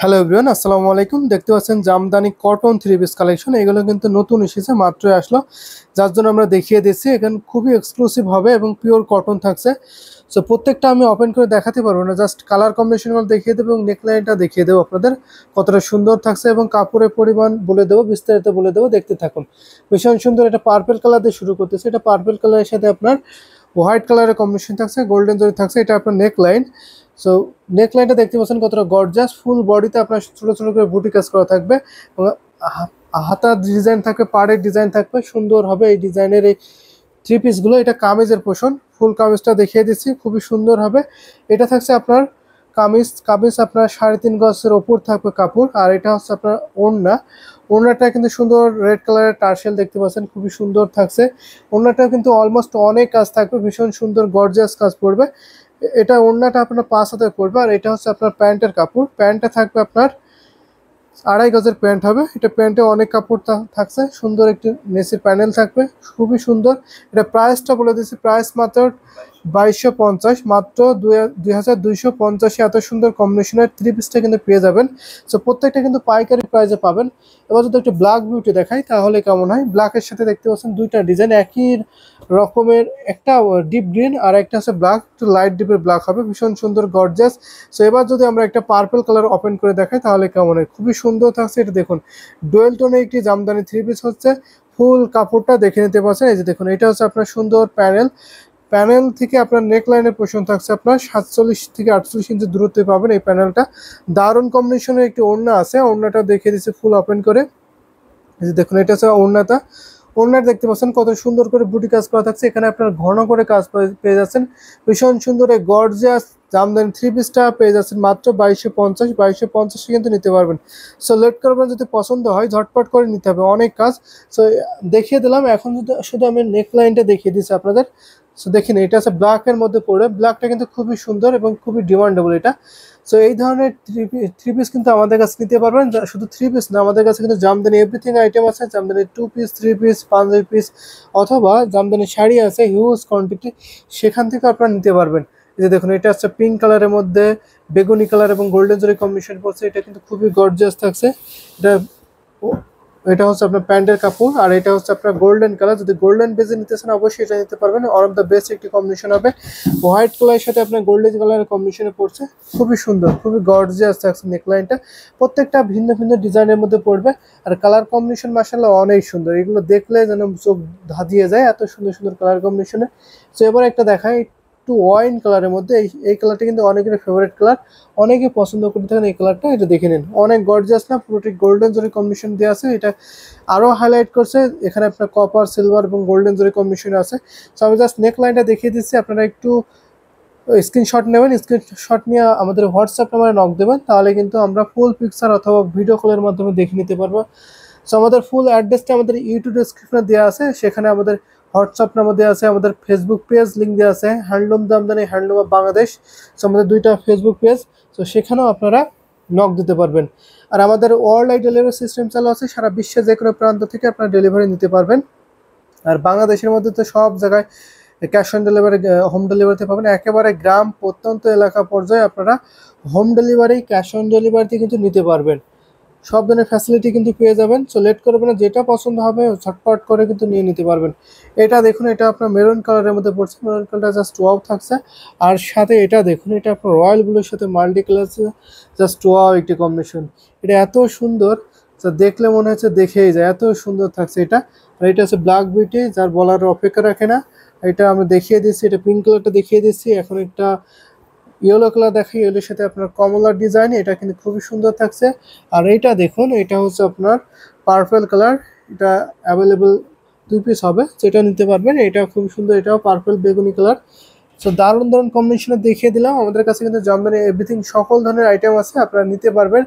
Hello everyone, আসসালামু আলাইকুম। দেখতে পাচ্ছেন Jamdani cotton three piece collection. এগুলো কিন্তু নতুন এসেছে, মাত্রই আসলো, যার জন্য আমরা দেখিয়ে দিচ্ছি। এখানে খুবই এক্সক্লুসিভ হবে এবং পিওর কটন থাকছে। সো প্রত্যেকটা আমি ওপেন করে দেখাতে পারবো না, জাস্ট কালার কম্বিনেশনগুলো দেখিয়ে দেবো এবং নেকলাইনটা দেখিয়ে দেবো আপনাদের কতটা সুন্দর থাকছে এবং কাপড়ের পরিমাণ বলে দেবো, বিস্তারিত বলে দেবো, দেখতে থাকুন। ভীষণ সুন্দর। এটা পার্পেল কালার দিয়ে শুরু করতেছে। এটা পার্পেল কালারের সাথে আপনার হোয়াইট কালারের কম্বিনেশন থাকছে, গোল্ডেন জরি থাকছে। এটা আপনার নেকলাইন। সো নেকলাইনটা দেখতে পাচ্ছেন কতটা গর্জাস। ফুল বডিতে আপনার ছোট ছোট করে বুটি কাজ করা থাকবে এবং হাতার ডিজাইন থাকবে, পাড়ের ডিজাইন থাকবে, সুন্দর হবে এই ডিজাইনের এই থ্রি পিসগুলো। এটা কামিজের পোর্শন, ফুল কামিজটা দেখিয়ে দিচ্ছি, খুবই সুন্দর হবে। এটা থাকছে আপনার কামিজ। কামিজ আপনার 3.5 গজের ওপর থাকবে কাপড়। আর এটা হচ্ছে আপনার ওড়না। ওড়নাটা কিন্তু সুন্দর রেড কালারের টার্সেল দেখতে পাচ্ছেন, খুবই সুন্দর থাকছে। ওড়নাটা কিন্তু অলমোস্ট অনেক কাজ থাকবে, ভীষণ সুন্দর গর্জিয়াস কাজ পড়বে। এটা ওড়নাটা আপনার 5 হাতের পড়বে। আর এটা হচ্ছে আপনার প্যান্টের কাপড়। প্যান্টটা থাকবে আপনার 2.5 গজের প্যান্ট হবে। এটা প্যান্টে অনেক কাপড় থাকছে, সুন্দর একটি নেসির প্যানেল থাকবে, খুবই সুন্দর। এটা প্রাইসটা বলে দিচ্ছি, প্রাইস মাত্র 2250, মাত্র 2250। এত সুন্দর কম্বিনেশনের থ্রি পিসটা কিন্তু পেয়ে যাবেন। সো প্রত্যেকটা কিন্তু পাইকারি প্রাইসে পাবেন। এবার যদি একটু ব্ল্যাক বিউটি দেখাই তাহলে কেমন হয়। ব্ল্যাকের সাথে দেখতে পাচ্ছেন দুইটা ডিজাইন একই রকমের, একটা ডিপ গ্রিন আর একটা হচ্ছে ব্ল্যাক, একটু লাইট ডিপের ব্ল্যাক হবে, ভীষণ সুন্দর গর্জাস। সো এবার যদি আমরা একটা পার্পল কালার ওপেন করে দেখাই তাহলে কেমন হয়। খুবই সুন্দর থাকছে। এটা দেখুন, ডুয়েল টোনে একটি জামদানি থ্রি পিস হচ্ছে। ফুল কাপড়টা দেখে নিতে পারছেন। এই যে দেখুন, এটা হচ্ছে আপনার সুন্দর প্যানেল। প্যানেল থেকে আপনার নেকলাইনের পোর্শন থাকছে আপনার 47 থেকে 48 ইঞ্চি দূরত্বে পাবেন এই প্যানেলটা। দারুণ কম্বিনেশনের একটি ওড়না আছে, ওড়নাটা দেখিয়ে দিচ্ছে ফুল ওপেন করে। এই যে দেখুন, এটা হচ্ছে ওড়নাটা। ওড়নার দেখতে পাচ্ছেন কত সুন্দর করে বুটি কাজ করা থাকছে। এখানে আপনার ঘন করে কাজ পেয়ে যাচ্ছেন। ভীষণ সুন্দর এই গর্জিয়াস জামদানি থ্রি পিসটা পেয়ে যাচ্ছেন মাত্র 2250। 2250 কিন্তু নিতে পারবেন। সো লেট করবেন, যদি পছন্দ হয় ঝটপট করে নিতে হবে, অনেক কাজ। সো দেখিয়ে দিলাম। এখন যদি শুধু আমি নেকলাইনটা দেখিয়ে দিচ্ছি আপনাদের। সো দেখেন, এটা আছে ব্ল্যাকের মধ্যে পড়ে। ব্ল্যাকটা কিন্তু খুবই সুন্দর এবং খুবই ডিমান্ডেবল এটা। সো এই ধরনের থ্রি পিস কিন্তু আমাদের কাছে নিতে পারবেন। শুধু থ্রি পিস না, আমাদের কাছে কিন্তু জামদানি এভরিথিং আইটেম আছে। জামদানি 2 পিস, 3 পিস, 5 পিস, অথবা জামদানি শাড়ি আছে হিউজ কোয়ান্টিটি, সেখান থেকে আপনারা নিতে পারবেন। এই যে দেখুন, এটা হচ্ছে পিঙ্ক কালারের মধ্যে বেগুনি কালার এবং গোল্ডেন জরি কম্বিনেশন পড়ছে। এটা কিন্তু খুবই গর্জিয়াস থাকছে। এটা এটা হচ্ছে আপনার প্যান্টের কাপড়। আর এটা হচ্ছে আপনার গোল্ডেন কালার। যদি গোল্ডেন বেজে নিতে চান অবশ্যই এটা নিতে পারবেন, অন অফ দ্য বেস্ট একটি কম্বিনেশন হবে। হোয়াইট কালারের সাথে আপনার গোল্ডেন কালারের কম্বিনেশনে পড়ছে, খুবই সুন্দর, খুবই গর্জিয়াস থাকছে নেকলাইনটা। প্রত্যেকটা ভিন্ন ভিন্ন ডিজাইনের মধ্যে পড়বে। আর কালার কম্বিনেশন মাশাআল্লাহ অনেক সুন্দর, এগুলো দেখলে যেন চোখ ধাঁধিয়ে যায়, এত সুন্দর সুন্দর কালার কম্বিনেশনে। তো এবার একটা দেখাই একটু ওয়াইন কালারের মধ্যে। এই কালারটা কিন্তু অনেকের ফেভারিট কালার, অনেকে পছন্দ করে থাকেন এই কালারটা। এটা দেখে নিন, অনেক গর্জিয়াস না, পুরোটি গোল্ডেন জরি কম্বিনেশন দেওয়া আছে। এটা আরও হাইলাইট করছে। এখানে আপনার কপার, সিলভার এবং গোল্ডেন জরি কম্বিনেশন আছে। সো আমি জাস্ট নেক লাইনটা দেখিয়ে দিচ্ছি, আপনারা একটু স্ক্রিনশট নেবেন। স্ক্রিনশট নিয়ে আমাদের হোয়াটসঅ্যাপ নাম্বারে নক দেবেন, তাহলে কিন্তু আমরা ফুল পিকচার অথবা ভিডিও কলের মাধ্যমে দেখে নিতে পারবো। সো আমাদের ফুল অ্যাড্রেসটা আমাদের ইউটিউব ডেসক্রিপশনে দেওয়া আছে, সেখানে আমাদের হোয়াটসঅ্যাপ নাম্বার দেওয়া আছে, আমাদের ফেসবুক পেজ লিঙ্ক দেওয়া আছে, handloom Jamdani, handloom of Bangladesh. So আমাদের দুইটা ফেসবুক পেজ, তো সেখানেও আপনারা নক দিতে পারবেন। আর আমাদের ওয়ার্ল্ড ওয়াইড ডেলিভারি সিস্টেম চালু আছে, সারা বিশ্বের যে কোনো প্রান্ত থেকে আপনারা ডেলিভারি নিতে পারবেন। আর বাংলাদেশের মধ্যে তো সব জায়গায় ক্যাশ অন ডেলিভারি, হোম ডেলিভারিতে পাবেন। একেবারে গ্রাম প্রত্যন্ত এলাকা পর্যায়ে আপনারা হোম ডেলিভারি, ক্যাশ অন ডেলিভারিতে কিন্তু নিতে পারবেন। সব ধরনের ফ্যাসিলিটি কিন্তু পেয়ে যাবেন। সো লেট করবেন না, যেটা পছন্দ হবে ঝটপট করে কিন্তু নিয়ে নিতে পারবেন। এটা দেখুন, এটা আপনার মেরুন কালারের মধ্যে পড়ছে। মেরুন কালারটা জাস্ট ওয়াও থাকছে। আর সাথে এটা দেখুন, এটা আপনার রয়্যাল ব্লুর সাথে মাল্টি কালার, জাস্ট ওয়াও একটি কম্বিনেশন। এটা এত সুন্দর, তো দেখলে মনে হচ্ছে দেখেই যায়, এত সুন্দর থাকছে এটা। আর এটা হচ্ছে ব্ল্যাক বিউটি, যার বলার অপেক্ষা রাখে না। এটা আমি দেখিয়ে দিচ্ছি, এটা পিঙ্ক কালারটা দেখিয়ে দিচ্ছি। এখন একটা ইয়েলো কালার দেখাই, ইয়েলোর সাথে আপনার কমলার ডিজাইন, এটা কিন্তু খুবই সুন্দর থাকছে। আর এইটা দেখুন, এটা হচ্ছে আপনার পার্পল কালার। এটা অ্যাভেলেবল 2 পিস হবে, যেটা নিতে পারবেন। এটা খুবই সুন্দর, এটাও পার্পল বেগুনি কালার। সো দারুণ দারুণ কম্বিনেশনে দেখিয়ে দিলাম। আমাদের কাছে কিন্তু জামদানি এভরিথিং সকল ধরনের আইটেম আছে, আপনারা নিতে পারবেন।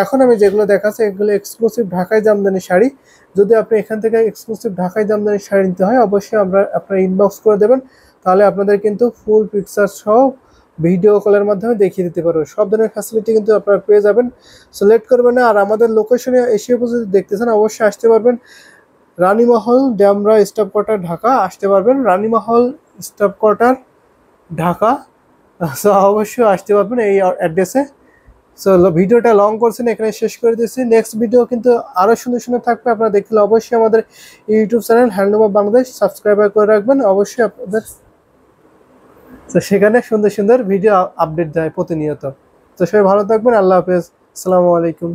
এখন আমি যেগুলো দেখাচ্ছি এগুলো এক্সক্লুসিভ ঢাকাই জামদানি শাড়ি। যদি আপনি এখান থেকে এক্সক্লুসিভ ঢাকাই জামদানি শাড়ি নিতে হয় অবশ্যই আপনারা ইনবক্স করে দেবেন, তাহলে আপনাদের কিন্তু ফুল পিকচার সহ ভিডিও কলের মাধ্যমে দেখিয়ে দিতে পারবো। সব ধরনের ফ্যাসিলিটি কিন্তু আপনারা পেয়ে যাবেন। সো লেট করবেন না। আর আমাদের লোকেশনে এসে যদি দেখতেছেন অবশ্যই আসতে পারবেন। রানীমহল, ড্যামরা স্টাফ কোয়ার্টার, ঢাকা আসতে পারবেন। রানীমহল স্টাফ কোয়ার্টার, ঢাকা। সো অবশ্যই আসতে পারবেন এই অ্যাড্রেসে। সো ভিডিওটা লং করছেন, এখানে শেষ করে দিচ্ছি। নেক্সট ভিডিও কিন্তু আরো সুন্দর সুন্দর থাকবে, আপনারা দেখলে অবশ্যই আমাদের YouTube channel handloom of Bangladesh subscribe করে রাখবেন অবশ্যই আপনাদের। তো সেখানে সুন্দর সুন্দর ভিডিও আপডেট দেয় প্রতিনিয়ত। তো সবাই ভালো থাকবেন, আল্লাহ হাফেজ, আসসালামু আলাইকুম।